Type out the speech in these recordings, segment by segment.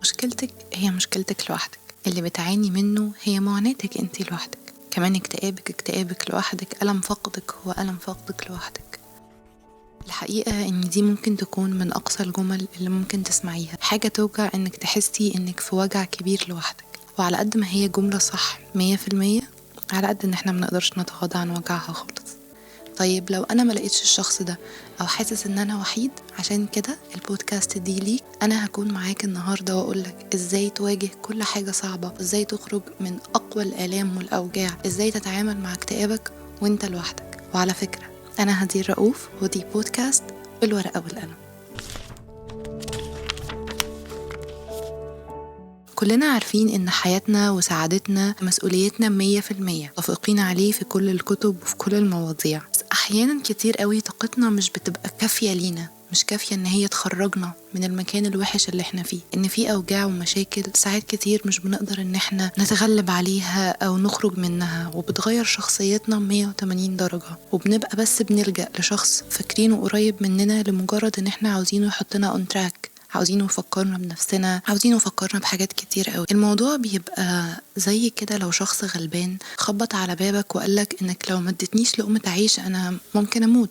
مشكلتك هي مشكلتك لوحدك، اللي بتعاني منه هي معاناتك انتي لوحدك، كمان اكتئابك لوحدك، ألم فقدك هو ألم فقدك لوحدك. الحقيقة ان دي ممكن تكون من أقصى الجمل اللي ممكن تسمعيها، حاجة توجع انك تحسي انك في وجع كبير لوحدك، وعلى قد ما هي جملة صح 100%، على قد ان احنا منقدرش نتغاضى عن وجعها خالص. طيب لو انا ما لقيتش الشخص ده او حاسس ان انا وحيد، عشان كده البودكاست دي ليك. انا هكون معاك النهارده واقولك ازاي تواجه كل حاجه صعبه، ازاي تخرج من اقوى الالام والاوجاع، ازاي تتعامل مع اكتئابك وانت لوحدك. وعلى فكره انا هدير رؤوف، ودي بودكاست بالورقه والقلم. كلنا عارفين إن حياتنا وسعادتنا مسؤوليتنا 100%، متفقين عليه في كل الكتب وفي كل المواضيع. بس أحيانا كتير قوي طاقتنا مش بتبقى كافية لينا، مش كافية إن هي تخرجنا من المكان الوحش اللي احنا فيه. إن في أوجاع ومشاكل ساعات كتير مش بنقدر إن احنا نتغلب عليها أو نخرج منها، وبتغير شخصيتنا 180 درجة، وبنبقى بس بنلجأ لشخص فاكرينه قريب مننا لمجرد إن احنا عاوزينه يحطنا on track، عاوزينه يفكرنا بنفسنا، عاوزينه يفكرنا بحاجات كتير قوي. الموضوع بيبقى زي كده لو شخص غلبان خبط على بابك وقالك انك لو ما ادتنيش لقمة عيش انا ممكن اموت.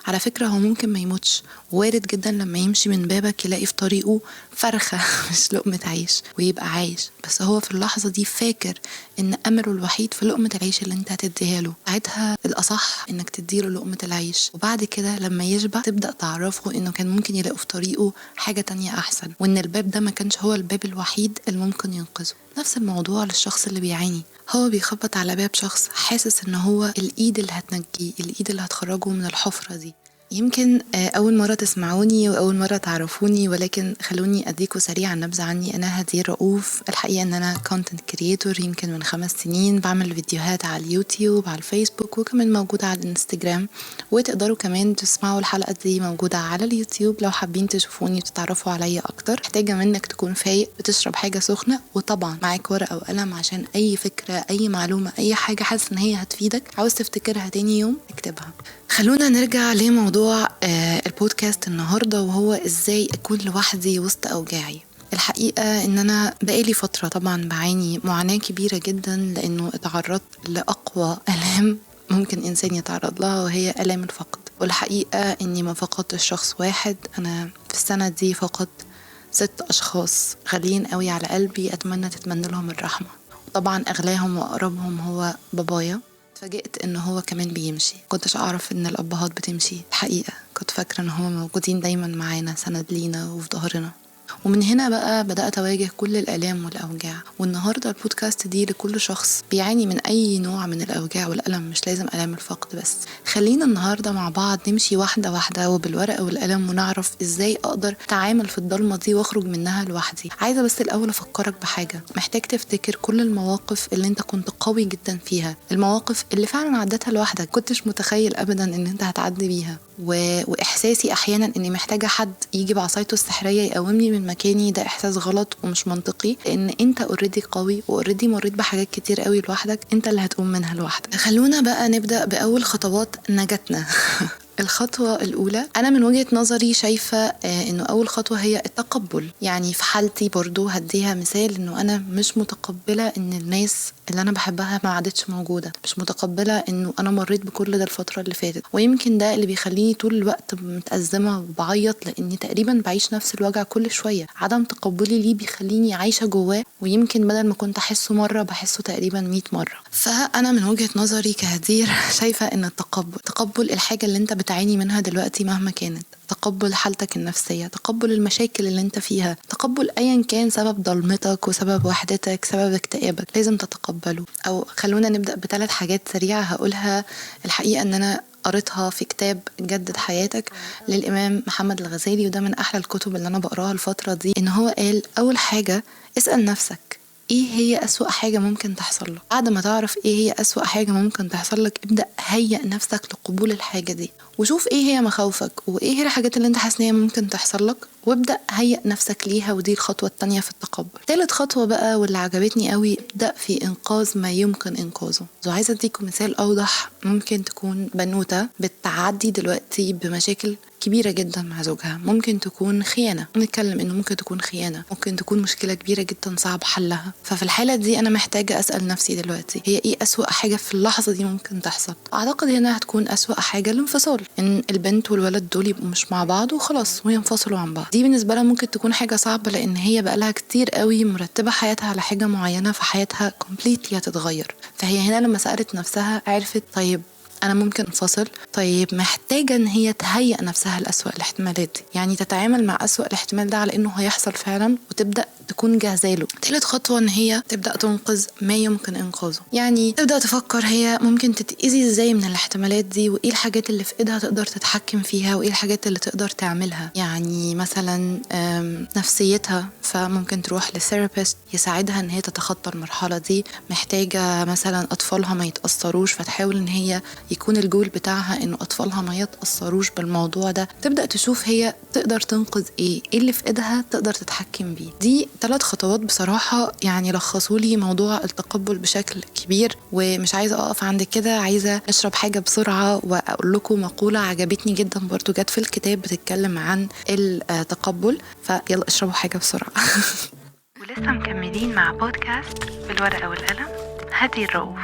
على فكرة هو ممكن ما يموتش، وارد جدا لما يمشي من بابك يلاقي في طريقه فرخة مش لقمة عيش ويبقى عايش، بس هو في اللحظة دي فاكر ان امله الوحيد في لقمة العيش اللي انت هتديها له. ساعتها الاصح انك تديله لقمة العيش، وبعد كده لما يشبع تبدأ تعرفه انه كان ممكن يلاقي في طريقه حاجة تانية احسن، وان الباب ده ما كانش هو الباب الوحيد اللي ممكن ينقذه. نفس الموضوع للشخص اللي بيعاني، هو بيخبط على باب شخص حاسس ان هو الايد اللي هتنجيه، الايد اللي هتخرجه من الحفرة دي. يمكن أول مرة تسمعوني وأول مرة تعرفوني، ولكن خلوني أديكوا سريعا نبذة عني. أنا هدير رؤوف. الحقيقة أن أنا content creator يمكن من 5 سنين، بعمل فيديوهات على اليوتيوب، على الفيسبوك، وكمان موجودة على الانستجرام. وتقدروا كمان تسمعوا الحلقة دي موجودة على اليوتيوب لو حابين تشوفوني وتتعرفوا عليا أكتر. محتاجة منك تكون فايق، بتشرب حاجة سخنة، وطبعا معاك ورقة وقلم عشان أي فكرة، أي معلومة، أي حاجة حاسس إن هي هتفيدك، عاوز تفتكرها تاني يوم، اكتبها. خلونا نرجع لموضوع البودكاست النهاردة، وهو ازاي اكون لوحدي وسط اوجاعي. الحقيقة ان انا بقالي فترة طبعا بعاني معاناة كبيرة جدا، لانه اتعرضت لاقوى الام ممكن انسان يتعرض لها، وهي الام الفقد. والحقيقة اني ما فقدتش شخص واحد، انا في السنة دي فقدت 6 اشخاص غاليين قوي على قلبي، اتمنى تتمنى لهم الرحمة. وطبعا اغلاهم واقربهم هو بابايا. اتفاجئت ان هو كمان بيمشي، كنتش اعرف ان الابهات بتمشي. الحقيقة كنت فاكرة ان هم موجودين دايما معانا، سند لينا وفي ظهرنا. ومن هنا بقى بدأت أواجه كل الآلام والأوجاع. والنهاردة البودكاست دي لكل شخص بيعاني من أي نوع من الأوجاع والألم، مش لازم ألام الفقد بس. خلينا النهاردة مع بعض نمشي واحدة واحدة وبالورقة والقلم، ونعرف إزاي أقدر أتعامل في الضلمة دي وأخرج منها لوحدي. عايزة بس الأول أفكرك بحاجة، محتاج تفتكر كل المواقف اللي أنت كنت قوي جدا فيها، المواقف اللي فعلا عدتها لوحدك، كنتش متخيل أبدا إن أنت هتعدي بيها. وإحساسي أحيانا إني محتاجة حد يجي بعصايته السحرية يقومني من مكاني، ده إحساس غلط ومش منطقي، لأن أنت اوريدي قوي واوريدي مريت بحاجات كتير قوي لوحدك، أنت اللي هتقوم منها لوحدك. خلونا بقى نبدأ بأول خطوات نجاتنا. الخطوة الأولى، أنا من وجهة نظري شايفة إنه أول خطوة هي التقبل. يعني في حالتي برضو هديها مثال، إنه أنا مش متقبلة إن الناس اللي أنا بحبها ما عادتش موجودة، مش متقبلة إنه أنا مريت بكل ده الفترة اللي فاتت. ويمكن ده اللي بيخليني طول الوقت متأزمة وبعيط، لأني تقريبا بعيش نفس الوجع كل شوية. عدم تقبلي ليه بيخليني عايشة جواه، ويمكن بدل ما كنت أحسه مرة بحسه تقريبا 100 مرة. فأنا من وجهة نظري كهدير شايفة إن تقبل الحاجة اللي أنت بتعاني منها دلوقتي مهما كانت، تقبل حالتك النفسية، تقبل المشاكل اللي انت فيها، تقبل ايا كان سبب ضلمتك وسبب وحدتك، سبب اكتئابك، لازم تتقبله. او خلونا نبدأ ب3 حاجات سريعة هقولها. الحقيقة ان انا قريتها في كتاب جدد حياتك للإمام محمد الغزالي، وده من أحلى الكتب اللي أنا بقراها الفترة دي. إن هو قال أول حاجة اسأل نفسك ايه هي أسوأ حاجة ممكن تحصل لك. بعد ما تعرف ايه هي أسوأ حاجة ممكن تحصل لك، ابدأ هيئ نفسك لقبول الحاجة دي، وشوف ايه هي مخاوفك وايه هي الحاجات اللي انت حاسس ان هي ممكن تحصل لك، وابدأ هيئ نفسك ليها. ودي الخطوة التانية في التقبل. ثالث خطوة بقى واللي عجبتني قوي، ابدأ في إنقاذ ما يمكن إنقاذه. عايزة اديكم مثال أوضح. ممكن تكون بنوتة بتعدي دلوقتي بمشاكل كبيرة جدا مع زوجها، ممكن تكون خيانة، نتكلم انه ممكن تكون خيانة، ممكن تكون مشكلة كبيرة جدا صعب حلها. ففي الحالة دي انا محتاجة اسأل نفسي دلوقتي هي ايه اسوأ حاجة في اللحظة دي ممكن تحصل. اعتقد هنا هتكون اسوأ حاجة الانفصال، ان البنت والولد دول يبقوا مش مع بعض وخلاص وينفصلوا عن بعض. دي بالنسبة لها ممكن تكون حاجة صعبة، لان هي بقالها كتير قوي مرتبة حياتها على حاجة معينة، فحياتها كومبليتلي هتتغير. فهي هنا لما سألت نفسها عرفت طيب أنا ممكن أنفصل. طيب محتاجة إن هي تهيئ نفسها لأسوأ الاحتمالات دي، يعني تتعامل مع أسوأ الاحتمال ده على إنه هيحصل فعلا وتبدأ تكون جاهزة له. تالت خطوة إن هي تبدأ تنقذ ما يمكن إنقاذه، يعني تبدأ تفكر هي ممكن تتأذي إزاي من الاحتمالات دي، وإيه الحاجات اللي في إيدها تقدر تتحكم فيها، وإيه الحاجات اللي تقدر تعملها. يعني مثلا نفسيتها، فممكن تروح لثيرابيست يساعدها إن هي تتخطى المرحلة دي. محتاجة مثلا أطفالها ما يتأثروش، فتحاول إن هي يكون الجول بتاعها إنه أطفالها ما يتأثروش بالموضوع ده. تبدأ تشوف هي تقدر تنقذ إيه اللي في إيدها تقدر تتحكم بيه. دي 3 خطوات بصراحة يعني لخصوا لي موضوع التقبل بشكل كبير. ومش عايزة أقف عند كده، عايزة أشرب حاجة بسرعة وأقول لكم مقولة عجبتني جدا برضو جت في الكتاب بتتكلم عن التقبل، فيلا اشربوا حاجة بسرعة. ولسه مكملين مع بودكاست بالورقة والقلم هدي الرؤوف.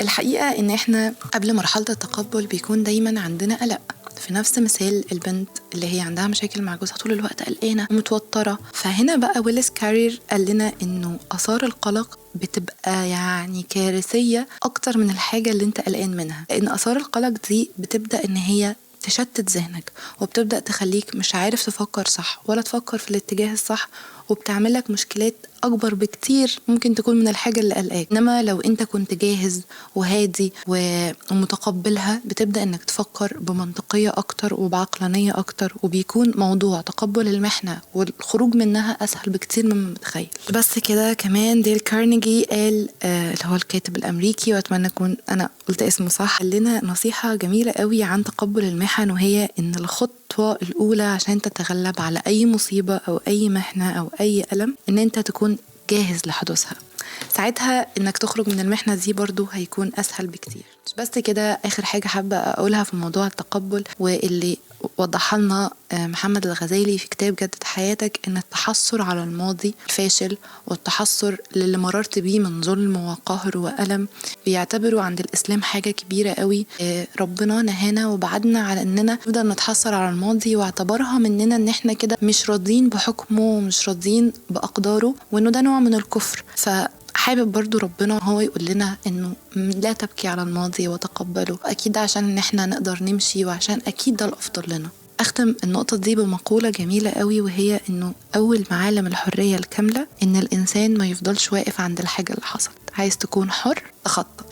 الحقيقة إن إحنا قبل مرحلة التقبل بيكون دايما عندنا قلق. في نفس مثال البنت اللي هي عندها مشاكل مع جوزها طول الوقت قلقانة ومتوترة، فهنا بقى ويلس كارير قال لنا إنه آثار القلق بتبقى يعني كارثية أكتر من الحاجة اللي انت قلقان منها، لأن آثار القلق دي بتبدأ إن هي تشتت ذهنك، وبتبدأ تخليك مش عارف تفكر صح ولا تفكر في الاتجاه الصح، وبتعملك مشكلات أكبر بكتير ممكن تكون من الحاجة اللي قلقاك. إنما لو أنت كنت جاهز وهادي ومتقبلها، بتبدأ إنك تفكر بمنطقية أكتر وبعقلانية أكتر، وبيكون موضوع تقبل المحنة والخروج منها أسهل بكتير مما متخيل. بس كده كمان ديل كارنيجي قال اللي هو الكاتب الأمريكي، وأتمنى أكون أنا قلت اسمه صح، قال لنا نصيحة جميلة قوي عن تقبل المحن، وهي إن الخطوة الأولى عشان تتغلب على أي مصيبة أو أي محنة أو أي ألم إن أنت تكون جاهز لحدوثها. ساعتها انك تخرج من المحنة دي برضو هيكون اسهل بكتير. بس كده اخر حاجة حابة اقولها في موضوع التقبل، واللي وضحها لنا محمد الغزالي في كتاب جدد حياتك، ان التحسر على الماضي الفاشل والتحسر للي مررت بيه من ظلم وقهر وألم بيعتبروا عند الإسلام حاجة كبيرة قوي. ربنا نهانا وبعدنا على اننا نفضل نتحسر على الماضي، واعتبرها مننا ان احنا كده مش راضين بحكمه ومش راضين بأقداره، وانه ده نوع من الكفر. حابب برضو ربنا هو يقول لنا انه لا تبكي على الماضي وتقبله، اكيد عشان ان احنا نقدر نمشي، وعشان اكيد ده الافضل لنا. اختم النقطة دي بمقولة جميلة قوي، وهي انه اول معالم الحرية الكاملة ان الانسان ما يفضلش واقف عند الحاجة اللي حصلت. عايز تكون حر تخطط.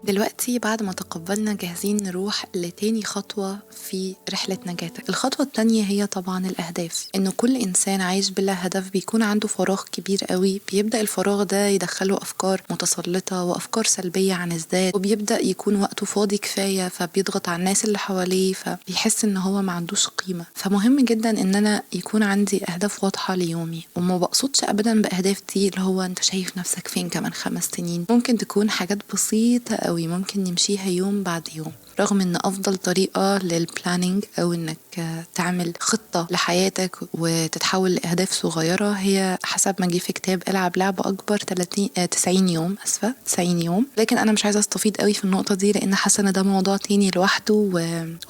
دلوقتي بعد ما تقبلنا جاهزين نروح لتاني خطوة في رحلة نجاتك. الخطوة التانية هي طبعا الأهداف. إنه كل إنسان عايش بلا هدف بيكون عنده فراغ كبير قوي، بيبدأ الفراغ ده يدخله أفكار متسلطة وأفكار سلبية عن الذات، وبيبدأ يكون وقته فاضي كفاية، فبيضغط على الناس اللي حواليه، فبيحس إن هو ما عندوش قيمة. فمهم جدا إن أنا يكون عندي أهداف واضحة ليومي، وما بقصدش أبدا بأهداف دي اللي هو أنت شايف نفسك فين كمان 5 سنين. ممكن تكون حاجات بسيطة قوي ممكن نمشيها يوم بعد يوم، رغم ان افضل طريقة للبلانينج او انك تعمل خطة لحياتك وتتحول لاهداف صغيرة هي حسب ما جه في كتاب العب لعبة اكبر 90 يوم 90 يوم. لكن انا مش عايزة استفيض قوي في النقطة دي، لان حاسة ان ده موضوع تاني لوحده،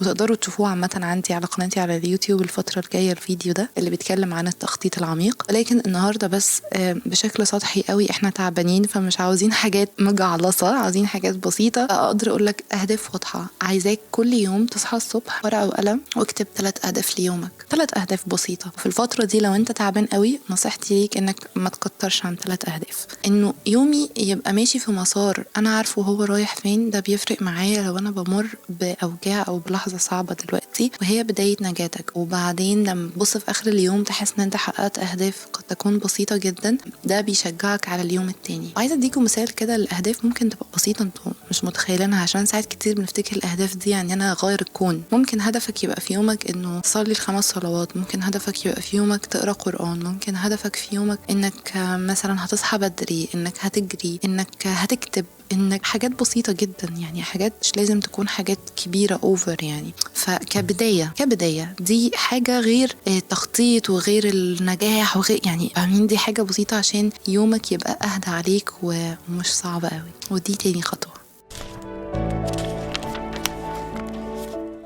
وتقدروا تشوفوه عامة عندي على قناتي على اليوتيوب الفترة الجاية الفيديو ده اللي بيتكلم عن التخطيط العميق. ولكن النهاردة بس بشكل سطحي قوي، احنا تعبانين فمش عاوزين حاجات مجعلصة، عاوزين حاجات بسيطة. اقدر اقول لك اهداف واضحة. عايزاك كل يوم تصحى الصبح ورقة وقلم واكتب 3 أهداف ليومك، 3 أهداف بسيطة. في الفترة دي لو انت تعبان قوي نصيحتي ليك انك ما تكترش عن 3 أهداف، انه يومي يبقى ماشي في مسار انا عارفه هو رايح فين. ده بيفرق معايا لو انا بمر بأوجاع او بلحظة صعبة دلوقتي وهي بداية نجاتك. وبعدين لما تبص في اخر اليوم تحس ان انت حققت اهداف قد تكون بسيطة جدا، ده بيشجعك على اليوم التاني. وعايزة اديكم مثال كده. الاهداف ممكن تبقى بسيطة انتوا مش متخيلينها، عشان ساعات كتير بنفتكر الاهداف دي يعني انا غير الكون. ممكن هدفك يبقى في يومك انه تصلي 5 صلوات، ممكن هدفك يبقى في يومك تقرا قرآن، ممكن هدفك في يومك انك مثلا هتصحى بدري، انك هتجري، انك هتكتب، انك حاجات بسيطة جدا، يعني حاجات مش لازم تكون حاجات كبيرة اوفر يعني. كبداية دي حاجة غير التخطيط وغير النجاح وغير يعني فاهمين، دي حاجة بسيطة عشان يومك يبقى اهدى عليك ومش صعب قوي. ودي تاني خطوة.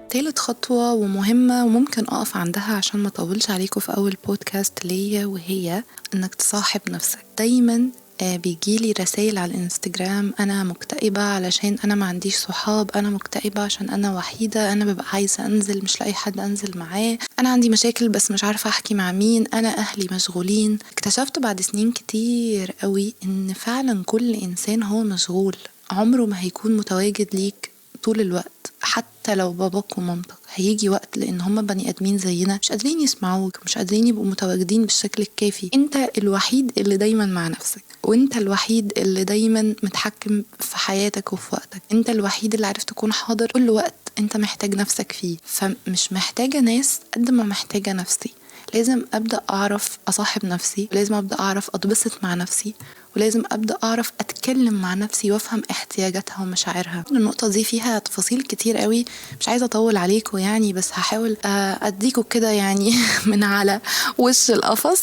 تالت خطوة ومهمة وممكن أقف عندها عشان ما أطولش عليكم في أول بودكاست ليا، وهي إنك تصاحب نفسك. دايما بيجيلي رسائل على الانستجرام: أنا مكتئبة علشان أنا ما عنديش صحاب، أنا مكتئبة عشان أنا وحيدة، أنا ببقى عايزة أنزل مش لاقي حد أنزل معاه، أنا عندي مشاكل بس مش عارفة أحكي مع مين، أنا أهلي مشغولين. اكتشفت بعد سنين كتير قوي إن فعلا كل إنسان هو مشغول، عمره ما هيكون متواجد ليك طول الوقت. حتى لو باباك ومامتك هيجي وقت، لان هم بني ادمين زينا، مش قادرين يسمعوك، مش قادرين يبقوا متواجدين بالشكل الكافي. انت الوحيد اللي دايما مع نفسك، وانت الوحيد اللي دايما متحكم في حياتك وفي وقتك، انت الوحيد اللي عارف تكون حاضر كل وقت انت محتاج نفسك فيه. فمش محتاجة ناس قد ما محتاجة نفسي. لازم أبدأ أعرف أصاحب نفسي، ولازم أبدأ أعرف أتبسط مع نفسي، ولازم أبدأ أعرف أتكلم مع نفسي وأفهم احتياجاتها ومشاعرها. النقطة دي فيها تفاصيل كتير قوي، مش عايزة أطول عليكم يعني، بس هحاول أديكم كده يعني من على وش القفص.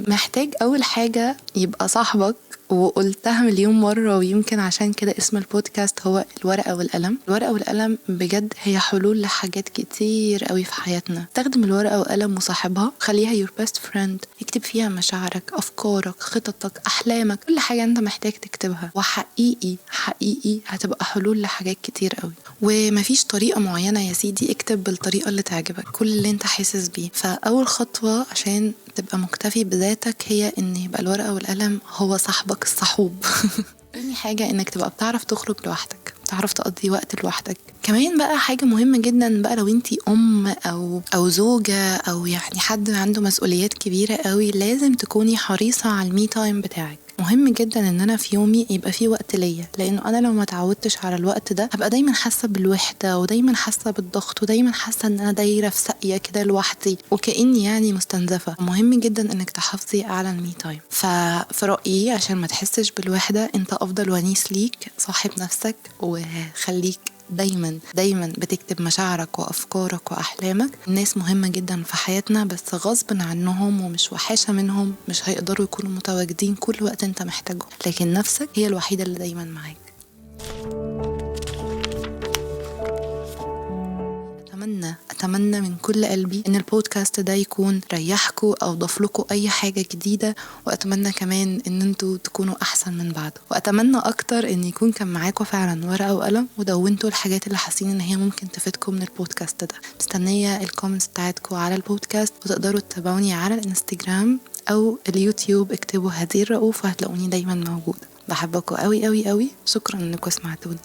محتاج أول حاجة يبقى صاحبك، وقلتها مليون مرة، ويمكن عشان كده اسم البودكاست هو الورقة والقلم. الورقة والقلم بجد هي حلول لحاجات كتير قوي في حياتنا. استخدم الورقة والقلم وصاحبها، خليها your best friend. اكتب فيها مشاعرك، أفكارك، خططك، أحلامك، كل حاجة انت محتاج تكتبها، وحقيقي هتبقى حلول لحاجات كتير قوي. ومفيش طريقة معينة يا سيدي، اكتب بالطريقة اللي تعجبك، كل اللي انت حاسس بيه. فأول خطوة عشان تبقى مكتفي بذاتك هي ان يبقى الورقة والقلم هو صاحبك الصحوب. تاني حاجة انك تبقى بتعرف تخرج لوحدك، تعرف تقضي وقت لوحدك. كمان بقى حاجة مهمة جدا بقى، لو انتي ام او زوجة او يعني حد عنده مسؤوليات كبيرة قوي، لازم تكوني حريصة على المي تايم بتاعك. مهم جدا ان انا في يومي يبقى في وقت ليا، لانه انا لو ما تعودتش على الوقت ده هبقى دايما حاسه بالوحده، ودايما حاسه بالضغط، ودايما حاسه ان انا دايره في ساقيه كده لوحدي، وكاني يعني مستنزفه. مهم جدا انك تحافظي على المي تايم. ففي رايي عشان ما تحسش بالوحده، انت افضل ونيس ليك صاحب نفسك، وخليك دايما بتكتب مشاعرك وأفكارك وأحلامك. الناس مهمة جدا في حياتنا، بس غصب عنهم ومش وحاشة منهم مش هيقدروا يكونوا متواجدين كل وقت انت محتاجهم، لكن نفسك هي الوحيدة اللي دايما معاك. أتمنى من كل قلبي إن البودكاست ده يكون ريحكوا أو ضفلكوا أي حاجة جديدة، وأتمنى كمان إن انتوا تكونوا أحسن من بعض، وأتمنى أكتر إن يكون كان معاكوا فعلا ورقة وقلم ودونتوا الحاجات اللي حاسين إن هي ممكن تفيدكم من البودكاست ده. مستنية الكومنتس بتاعتكوا على البودكاست، وتقدروا تتابعوني على الانستجرام أو اليوتيوب، اكتبوا هدير رؤوف وهتلاقوني دايما موجودة. بحبكوا قوي قوي قوي، شكرا إنكم سمعتوني.